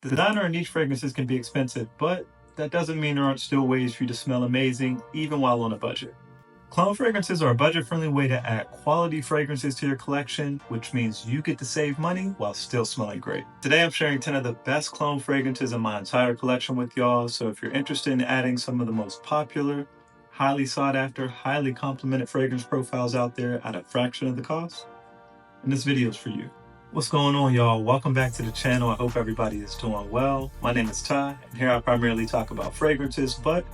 Designer and niche fragrances can be expensive, but that doesn't mean there aren't still ways for you to smell amazing, even while on a budget. Clone fragrances are a budget-friendly way to add quality fragrances to your collection, which means you get to save money while still smelling great. Today I'm sharing 10 of the best clone fragrances in my entire collection with y'all, so if you're interested in adding some of the most popular, highly sought after, highly complimented fragrance profiles out there at a fraction of the cost, then this video is for you. What's going on, y'all? Welcome back to the channel. I hope everybody is doing well. My name is Ty, and here I primarily talk about fragrances, but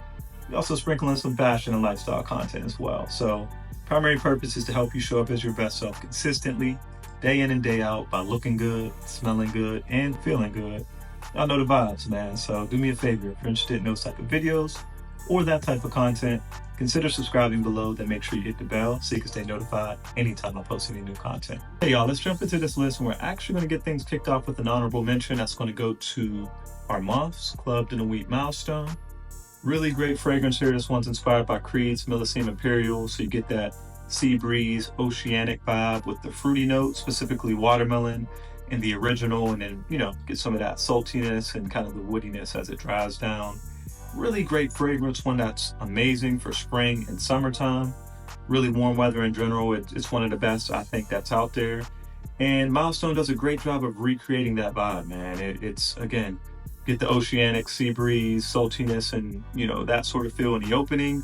we also sprinkle in some fashion and lifestyle content as well. So primary purpose is to help you show up as your best self consistently, day in and day out, by looking good, smelling good, and feeling good. Y'all know the vibes, man. So do me a favor, if you're interested in those type of videos or that type of content, consider subscribing below, then make sure you hit the bell so you can stay notified anytime I post any new content. Hey y'all, let's jump into this list, and we're actually going to get things kicked off with an honorable mention. That's going to go to Armaf's Club de Nuit Milestone. Really great fragrance here. This one's inspired by Creed's Millésime Imperial, so you get that sea breeze, oceanic vibe with the fruity note, specifically watermelon in the original, and then, get some of that saltiness and kind of the woodiness as it dries down. Really great fragrance, one that's amazing for spring and summertime. Really warm weather in general. It's one of the best I think that's out there. And Milestone does a great job of recreating that vibe, man. It's again, get the oceanic sea breeze, saltiness, and that sort of feel in the opening.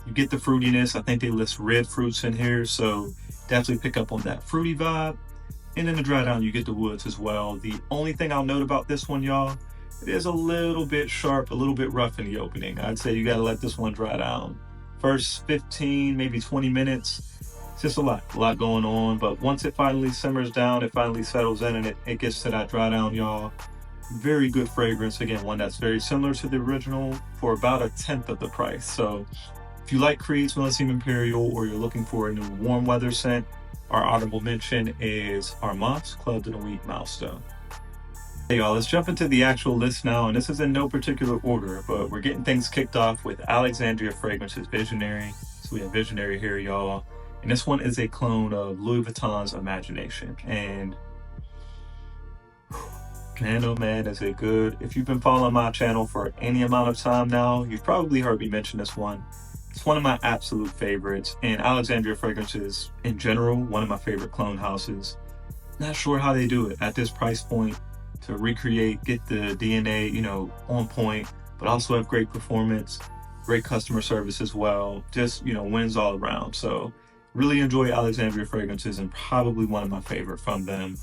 You get the fruitiness. I think they list red fruits in here, so definitely pick up on that fruity vibe. And in the dry down, you get the woods as well. The only thing I'll note about this one, y'all, it is a little bit sharp, a little bit rough in the opening. I'd say you got to let this one dry down. First 15, maybe 20 minutes, it's just a lot going on. But once it finally simmers down, it finally settles in, and it gets to that dry down, y'all. Very good fragrance. Again, one that's very similar to the original for about 1/10 of the price. So if you like Creed's Millésime Imperial, or you're looking for a new warm weather scent, our honorable mention is Armaf's Club de Nuit Milestone. Hey y'all, let's jump into the actual list now, and this is in no particular order, but we're getting things kicked off with Alexandria Fragrances Visionary. So we have Visionary here, y'all, and this one is a clone of Louis Vuitton's Imagination. And man, oh man, is it good. If you've been following my channel for any amount of time now, you've probably heard me mention this one. It's one of my absolute favorites, and Alexandria Fragrances in general, one of my favorite clone houses. Not sure how they do it at this price point to recreate, get the DNA, on point, but also have great performance, great customer service as well. Just, wins all around. So really enjoy Alexandria Fragrances, and probably one of my favorite from them.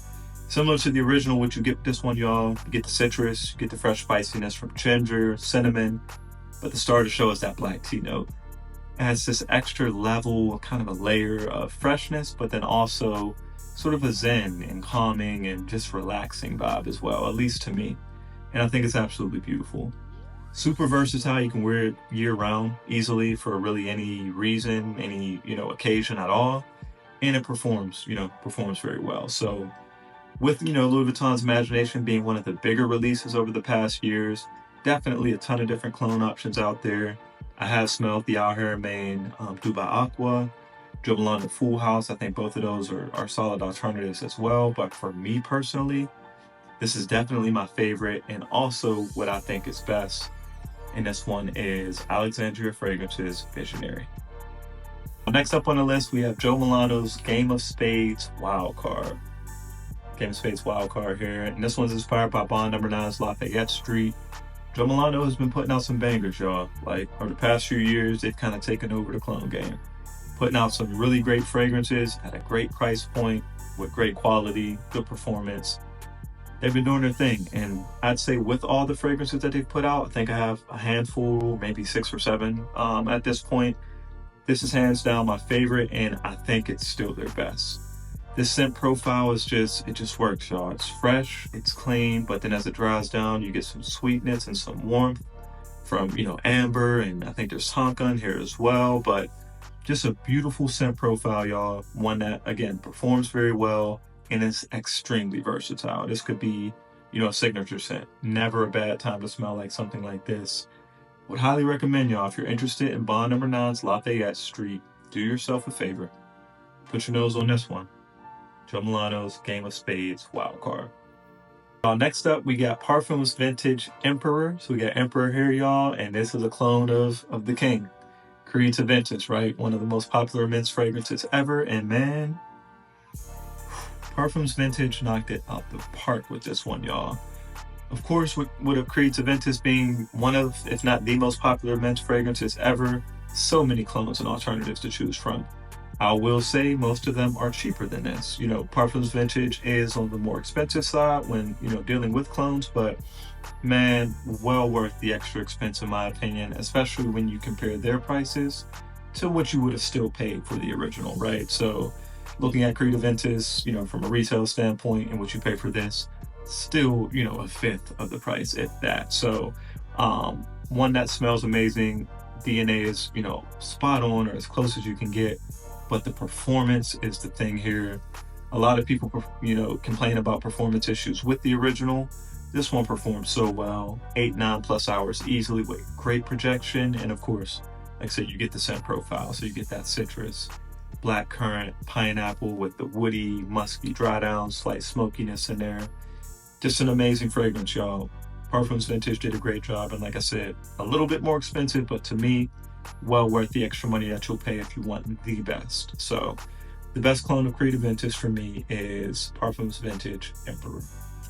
Similar to the original, what you get this one, y'all, you get the citrus, you get the fresh spiciness from ginger, cinnamon, but the star to show is that black tea note. It has this extra level, kind of a layer of freshness, but then also sort of a zen and calming and just relaxing vibe as well, at least to me. And I think it's absolutely beautiful. Super versatile. You can wear it year round easily for really any reason, any, occasion at all. And it performs very well. So with, Louis Vuitton's Imagination being one of the bigger releases over the past years, definitely a ton of different clone options out there. I have smelled the Haramain Dubai Aqua, Dribble on the Full House. I think both of those are solid alternatives as well. But for me personally, this is definitely my favorite, and also what I think is best. And this one is Alexandria Fragrances Visionary. Next up on the list, we have Joe Milano's Game of Spades Wildcard. Game of Spades Wildcard here. And this one's inspired by Bond No. 9's Lafayette Street. Joe Milano has been putting out some bangers, y'all. Like, over the past few years, they've kind of taken over the clone game. Putting out some really great fragrances at a great price point with great quality, good performance. They've been doing their thing, and I'd say with all the fragrances that they've put out, I think I have a handful, maybe 6 or 7 at this point. This is hands down my favorite, and I think it's still their best. This scent profile is it just works, y'all. It's fresh, it's clean, but then as it dries down, you get some sweetness and some warmth from, amber, and I think there's tonka in here as well, but just a beautiful scent profile, y'all. One that, again, performs very well and is extremely versatile. This could be, a signature scent. Never a bad time to smell like something like this. Would highly recommend, y'all, if you're interested in Bond No. 9's Lafayette Street, do yourself a favor. Put your nose on this one. Joe Milano's Game of Spades Wildcard. Next up, we got Parfums Vintage Emperor. So we got Emperor here, y'all, and this is a clone of the King. Creed's Vintage, right? One of the most popular men's fragrances ever, and man, Parfums Vintage knocked it out the park with this one, y'all. Of course, with a Creed's Vintage being one of, if not the most popular men's fragrances ever, so many clones and alternatives to choose from. I will say most of them are cheaper than this. You know, Parfums Vintage is on the more expensive side when, you know, dealing with clones, but man, well worth the extra expense in my opinion, especially when you compare their prices to what you would have still paid for the original, right? So looking at Creed Vintage, you know, from a retail standpoint and what you pay for this, still, you know, a fifth of the price, if that. So one that smells amazing, DNA is, you know, spot on or as close as you can get, but the performance is the thing here. A lot of people, you know, complain about performance issues with the original. This one performs so well, 8-9+ hours easily with great projection. And of course, like I said, you get the scent profile. So you get that citrus, black currant, pineapple with the woody, musky dry down, slight smokiness in there. Just an amazing fragrance, y'all. Parfums Vintage did a great job. And like I said, a little bit more expensive, but to me, well worth the extra money that you'll pay if you want the best. So the best clone of Creed Vintage for me is Parfums Vintage Emperor.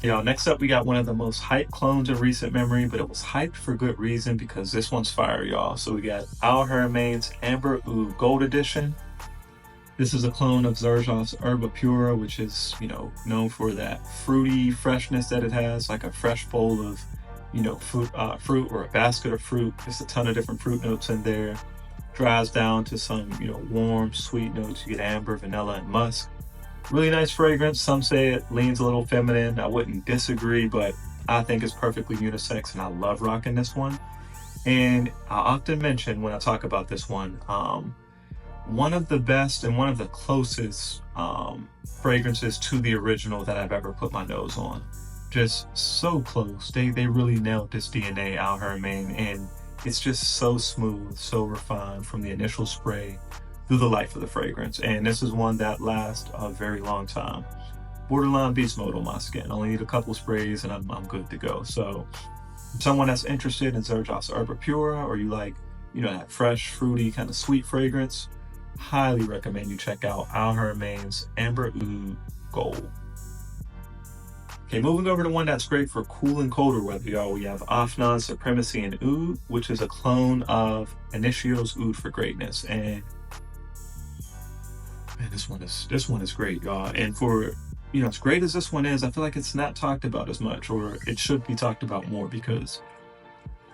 Y'all, next up we got one of the most hyped clones in recent memory, but it was hyped for good reason because this one's fire, y'all. So we got Haramain's Amber Oud Gold Edition. This is a clone of Xerjoff's Herba Pura, which is, you know, known for that fruity freshness that it has, like a fresh bowl of, you know, fruit or a basket of fruit. There's a ton of different fruit notes in there. Dries down to some, you know, warm, sweet notes. You get amber, vanilla, and musk. Really nice fragrance. Some say it leans a little feminine. I wouldn't disagree, but I think it's perfectly unisex, and I love rocking this one. And I often mention when I talk about this one, one of the best and one of the closest fragrances to the original that I've ever put my nose on. Just so close. They really nailed this DNA, Haramain, and it's just so smooth, so refined from the initial spray through the life of the fragrance. And this is one that lasts a very long time. Borderline beast mode on my skin. Only need a couple sprays and I'm good to go. So someone that's interested in Xerjoff's Herba Pura, or you like, you know, that fresh, fruity, kind of sweet fragrance, highly recommend you check out Haramain's Amber Oud Gold. Okay, moving over to one that's great for cool and colder weather, y'all. We have Afnan Supremacy Oud, which is a clone of Initio's Oud for Greatness. And man, this one is great, y'all. And for, you know, as great as this one is, I feel like it's not talked about as much, or it should be talked about more, because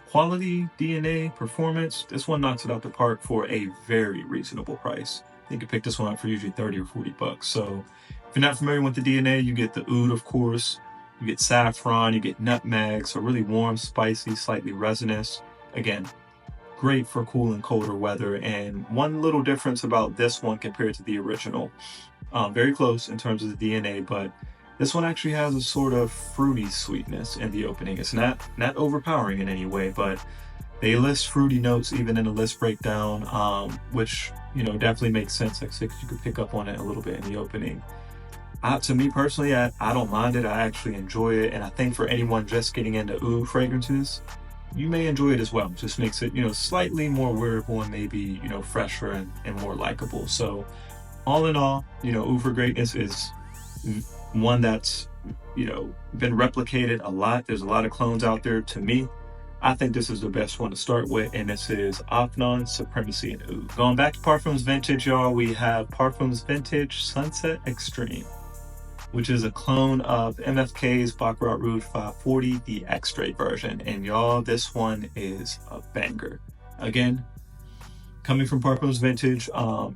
quality, DNA, performance, this one knocks it out the park for a very reasonable price. I think you pick this one up for usually 30 or 40 bucks. So if you're not familiar with the DNA, you get the oud, of course, you get saffron, you get nutmeg, so really warm, spicy, slightly resinous. Again, great for cool and colder weather. And one little difference about this one compared to the original, very close in terms of the DNA, but this one actually has a sort of fruity sweetness in the opening. It's not overpowering in any way, but they list fruity notes even in the list breakdown, which, you know, definitely makes sense. Like, you could pick up on it a little bit in the opening. To me personally, I don't mind it. I actually enjoy it, and I think for anyone just getting into oud fragrances, you may enjoy it as well. It just makes it, you know, slightly more wearable and maybe, you know, fresher and more likable. So all in all, you know, oud for Greatness is one that's, you know, been replicated a lot. There's a lot of clones out there. To me, I think this is the best one to start with, and this is Afnan Supremacy Oud. Going back to Parfums Vintage, y'all, we have Parfums Vintage Sunset Extreme, which is a clone of MFK's Baccarat Rouge 540, the X-Ray version. And y'all, this one is a banger. Again, coming from Parfums Vintage,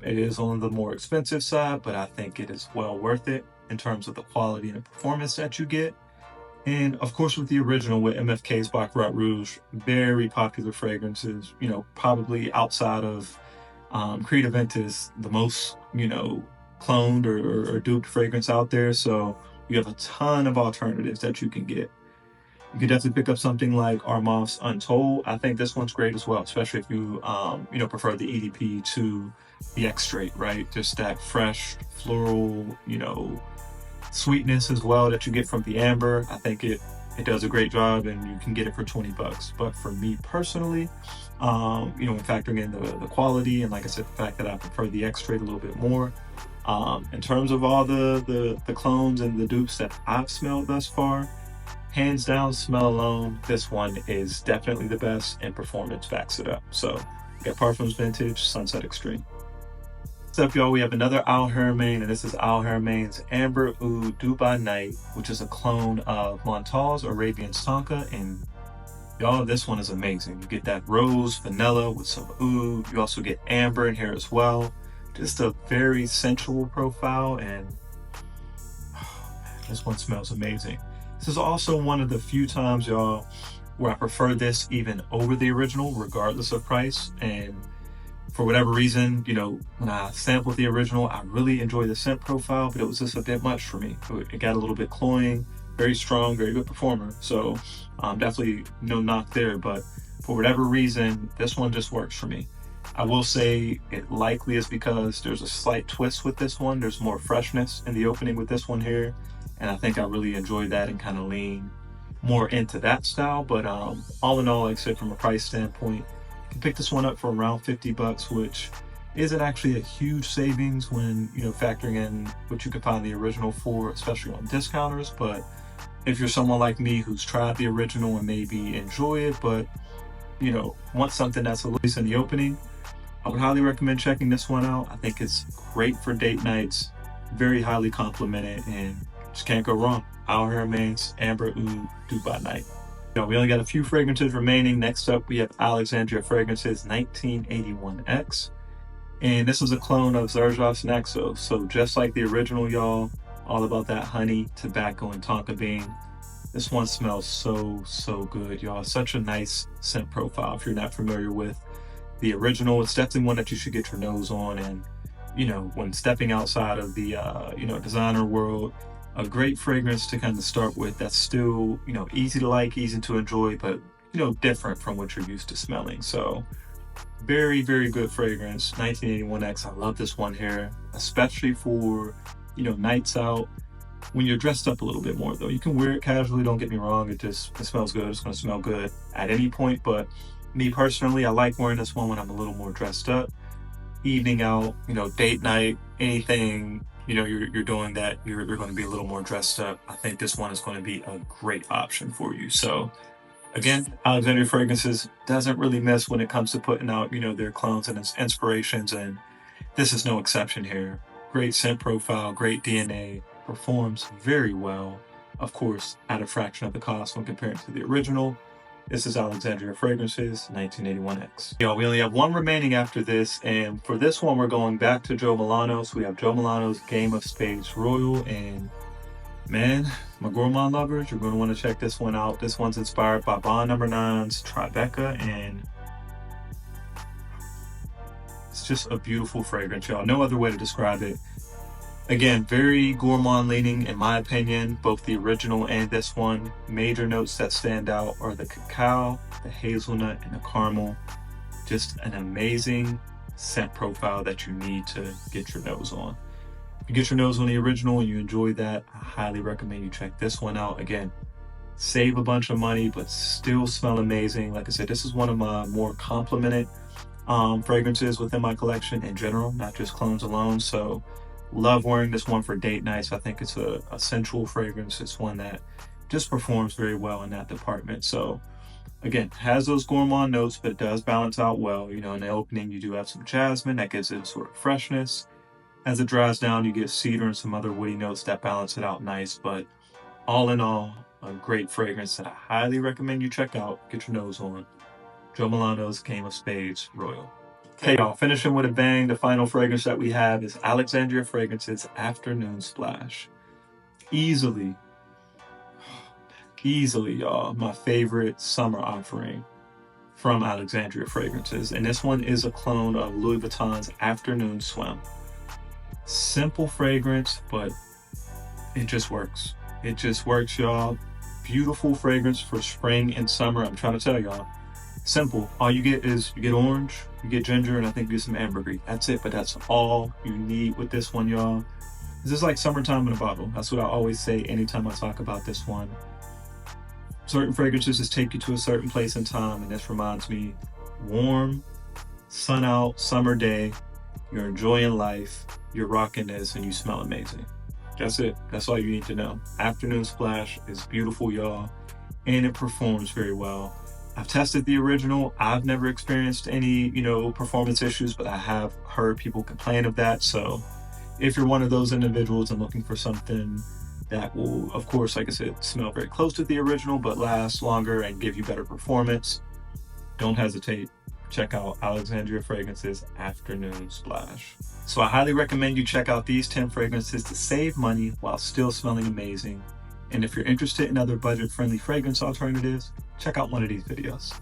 it is on the more expensive side, but I think it is well worth it in terms of the quality and the performance that you get. And of course, with the original, with MFK's Baccarat Rouge, very popular fragrances, you know, probably outside of Creed Vintage, the most, you know, cloned or duped fragrance out there. So you have a ton of alternatives that you can get. You can definitely pick up something like Armaf's Untold. I think this one's great as well, especially if you, you know, prefer the EDP to the X-Straight, right? Just that fresh, floral, you know, sweetness as well that you get from the amber. I think it does a great job, and you can get it for 20 bucks. But for me personally, you know, factoring in the quality, and like I said, the fact that I prefer the X-Trade a little bit more, in terms of all the clones and the dupes that I've smelled thus far, hands down, smell alone, this one is definitely the best, and performance backs it up. So we got Parfums Vintage Sunset Extreme. Next up, y'all, we have another Haramain, and this is Haramain's Amber Oud Dubai Night, which is a clone of Montal's Arabian Tonka. And y'all, this one is amazing. You get that rose, vanilla with some oud. You also get amber in here as well. Just a very sensual profile, and oh man, this one smells amazing. This is also one of the few times, y'all, where I prefer this even over the original, regardless of price. And for whatever reason, you know, when I sampled the original, I really enjoyed the scent profile, but it was just a bit much for me. It got a little bit cloying, very strong, very good performer. So definitely no knock there, but for whatever reason, this one just works for me. I will say it likely is because there's a slight twist with this one. There's more freshness in the opening with this one here. And I think I really enjoyed that and kind of lean more into that style. But all in all, like I said, from a price standpoint, you can pick this one up for around 50 bucks, which isn't actually a huge savings when, you know, factoring in what you can find the original for, especially on discounters. But if you're someone like me who's tried the original and maybe enjoy it, but, you know, want something that's at least in the opening, I would highly recommend checking this one out. I think it's great for date nights, very highly complimented, and just can't go wrong. Haramain's Amber Oud Dubai Night. Now, we only got a few fragrances remaining. Next up, we have Alexandria Fragrances 1981X. And this was a clone of Xerxes Naxos. So just like the original, y'all, all about that honey, tobacco, and tonka bean. This one smells so good, y'all. Such a nice scent profile. If you're not familiar with the original, it's definitely one that you should get your nose on. And, you know, when stepping outside of the, you know, designer world, a great fragrance to kind of start with that's still, you know, easy to like, easy to enjoy, but, you know, different from what you're used to smelling. So very good fragrance. 1981X. I love this one here, especially for, you know, nights out when you're dressed up a little bit more, though. You can wear it casually, don't get me wrong. It smells good. It's going to smell good at any point. But me personally, I like wearing this one when I'm a little more dressed up. Evening out, you know, date night, anything, you know, you're doing that, you're going to be a little more dressed up. I think this one is going to be a great option for you. So again, Alexandria Fragrances doesn't really miss when it comes to putting out, you know, their clones and inspirations, and this is no exception here. Great scent profile, great DNA, performs very well, of course, at a fraction of the cost when compared to the original. This is Alexandria Fragrances 1981X. Y'all, we only have one remaining after this, and for this one, we're going back to Joe Milano. So we have Joe Milano's Game of Spades Royale, and man, my gourmand lovers, you're going to want to check this one out. This one's inspired by Bond No. 9's Tribeca, and it's just a beautiful fragrance, y'all. No other way to describe it. Again, very gourmand leaning in my opinion, both the original and this one. Major notes that stand out are the cacao, the hazelnut, and the caramel. Just an amazing scent profile that you need to get your nose on. If you get your nose on the original and you enjoy that, I highly recommend you check this one out. Again, save a bunch of money, but still smell amazing. Like I said, this is one of my more complimented fragrances within my collection in general, not just clones alone. So love wearing this one for date nights. I think it's a sensual fragrance. It's one that just performs very well in that department. So again, has those gourmand notes, but it does balance out well. You know, in the opening, you do have some jasmine that gives it sort of freshness. As it dries down, you get cedar and some other woody notes that balance it out nice. But all in all, a great fragrance that I highly recommend you check out, get your nose on. Joe Milano's Game of Spades Royale. Okay, y'all, finishing with a bang, the final fragrance that we have is Alexandria Fragrances Afternoon Splash. Easily, y'all, my favorite summer offering from Alexandria Fragrances. And this one is a clone of Louis Vuitton's Afternoon Swim. Simple fragrance, but it just works. It just works, y'all. Beautiful fragrance for spring and summer. I'm trying to tell y'all. Simple. All you get is, you get orange, you get ginger, and I think you get some ambergris. That's it, but that's all you need with this one, y'all. This is like summertime in a bottle. That's what I always say anytime I talk about this one. Certain fragrances just take you to a certain place in time, and this reminds me, warm, sun out, summer day, you're enjoying life, you're rocking this, and you smell amazing. That's it. That's all you need to know. Afternoon Splash is beautiful, y'all, and it performs very well. I've tested the original. I've never experienced any, performance issues, but I have heard people complain of that. So if you're one of those individuals and looking for something that will, of course, like I said, smell very close to the original, but last longer and give you better performance, don't hesitate. Check out Alexandria Fragrances Afternoon Splash. So I highly recommend you check out these 10 fragrances to save money while still smelling amazing. And if you're interested in other budget-friendly fragrance alternatives, check out one of these videos.